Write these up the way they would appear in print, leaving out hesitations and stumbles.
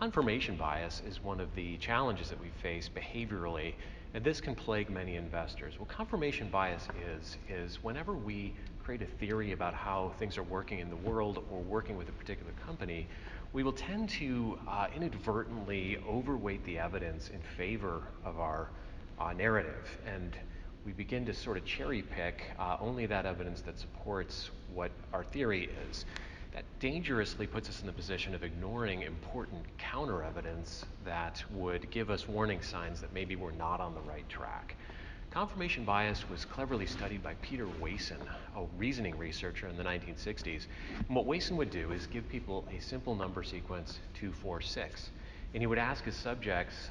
Confirmation bias is one of the challenges that we face behaviorally, and this can plague many investors. What confirmation bias is whenever we create a theory about how things are working in the world or working with a particular company, we will tend to inadvertently overweight the evidence in favor of our narrative. And we begin to sort of cherry pick only that evidence that supports what our theory is. That dangerously puts us in the position of ignoring important counter evidence that would give us warning signs that maybe we're not on the right track. Confirmation bias was cleverly studied by Peter Wason, a reasoning researcher in the 1960s. And what Wason would do is give people a simple number sequence, 2, 4, 6. And he would ask his subjects,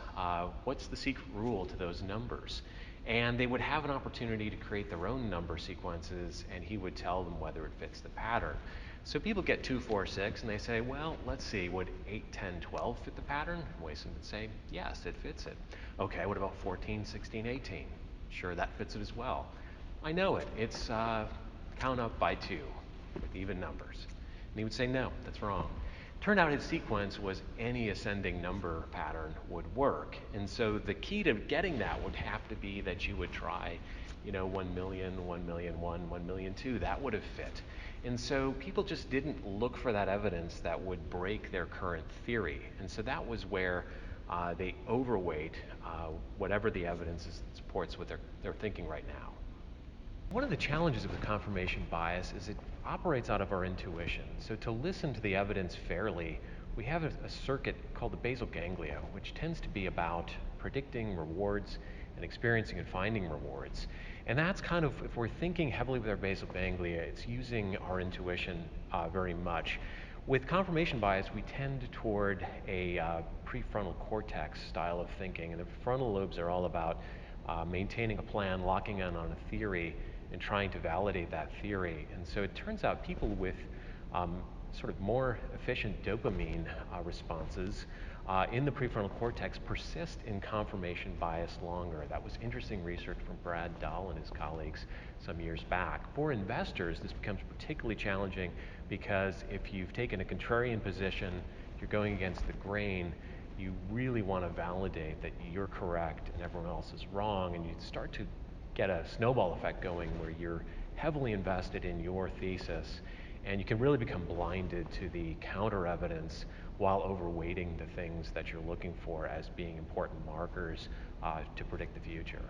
what's the secret rule to those numbers? And they would have an opportunity to create their own number sequences, and he would tell them whether it fits the pattern. So people get 2, 4, 6, and they say, well, let's see, would 8, 10, 12 fit the pattern? And Wason would say, yes, it fits it. Okay, what about 14, 16, 18? Sure, that fits it as well. I know it. It's count up by 2 with even numbers. And he would say, no, that's wrong. Turned out his sequence was any ascending number pattern would work. And so the key to getting that would have to be that you would try, 1 million, 1 million 1, 1 million 2. That would have fit. And so people just didn't look for that evidence that would break their current theory. And so that was where they overweight whatever the evidence supports what they're thinking right now. One of the challenges with confirmation bias is it operates out of our intuition. So to listen to the evidence fairly, we have a circuit called the basal ganglia, which tends to be about predicting rewards and experiencing and finding rewards. And that's kind of, if we're thinking heavily with our basal ganglia, it's using our intuition very much. With confirmation bias, we tend toward a prefrontal cortex style of thinking, and the frontal lobes are all about maintaining a plan, locking in on a theory, and trying to validate that theory. And so it turns out people with sort of more efficient dopamine responses in the prefrontal cortex persist in confirmation bias longer. That was interesting research from Brad Dahl and his colleagues some years back. For investors, this becomes particularly challenging because if you've taken a contrarian position, you're going against the grain, you really want to validate that you're correct and everyone else is wrong, and you start to get a snowball effect going where you're heavily invested in your thesis, and you can really become blinded to the counter evidence while overweighting the things that you're looking for as being important markers to predict the future.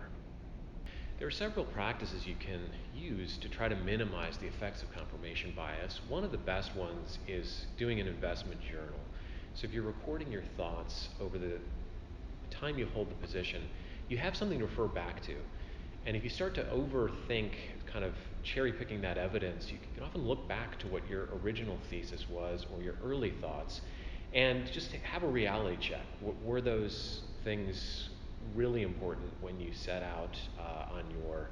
There are several practices you can use to try to minimize the effects of confirmation bias. One of the best ones is doing an investment journal. So if you're recording your thoughts over the time you hold the position, you have something to refer back to. And if you start to overthink kind of cherry picking that evidence, you can often look back to what your original thesis was or your early thoughts and just have a reality check. Were those things really important when you set out on your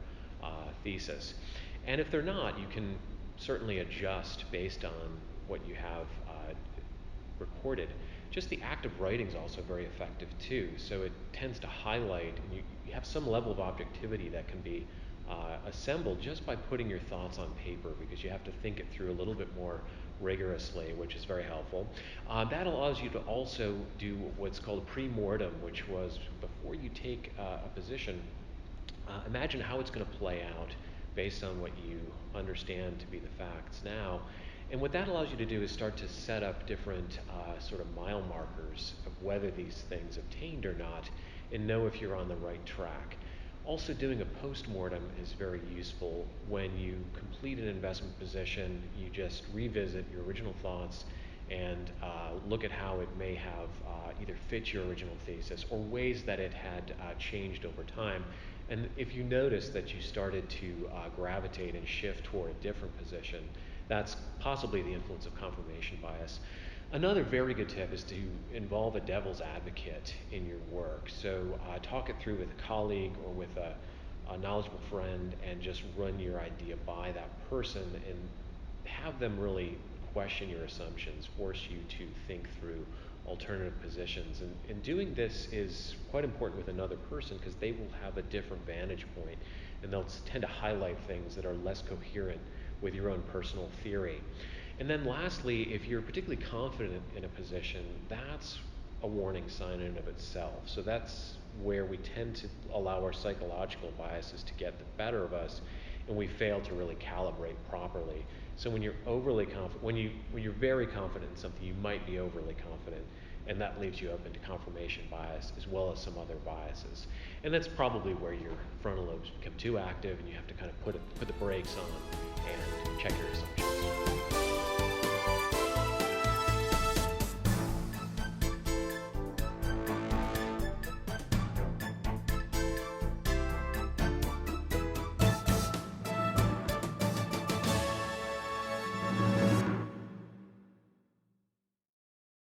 thesis? And if they're not, you can certainly adjust based on what you have recorded. Just the act of writing is also very effective too. So it tends to highlight, and you have some level of objectivity that can be assembled just by putting your thoughts on paper, because you have to think it through a little bit more rigorously, which is very helpful. That allows you to also do what's called a pre-mortem, which was before you take a position, imagine how it's going to play out based on what you understand to be the facts now. And what that allows you to do is start to set up different sort of mile markers of whether these things obtained or not, and know if you're on the right track. Also, doing a post-mortem is very useful. When you complete an investment position, you just revisit your original thoughts and look at how it may have either fit your original thesis or ways that it had changed over time. And if you notice that you started to gravitate and shift toward a different position, that's possibly the influence of confirmation bias. Another very good tip is to involve a devil's advocate in your work. So talk it through with a colleague or with a knowledgeable friend and just run your idea by that person and have them really question your assumptions, force you to think through alternative positions. And doing this is quite important with another person because they will have a different vantage point and they'll tend to highlight things that are less coherent with your own personal theory. And then lastly, if you're particularly confident in a position, that's a warning sign in and of itself. So that's where we tend to allow our psychological biases to get the better of us, and we fail to really calibrate properly. So when you're overly confident, when you're very confident in something, you might be overly confident, and that leaves you open to confirmation bias as well as some other biases. And that's probably where your frontal lobes become too active, and you have to kind of put the brakes on and check your assumptions.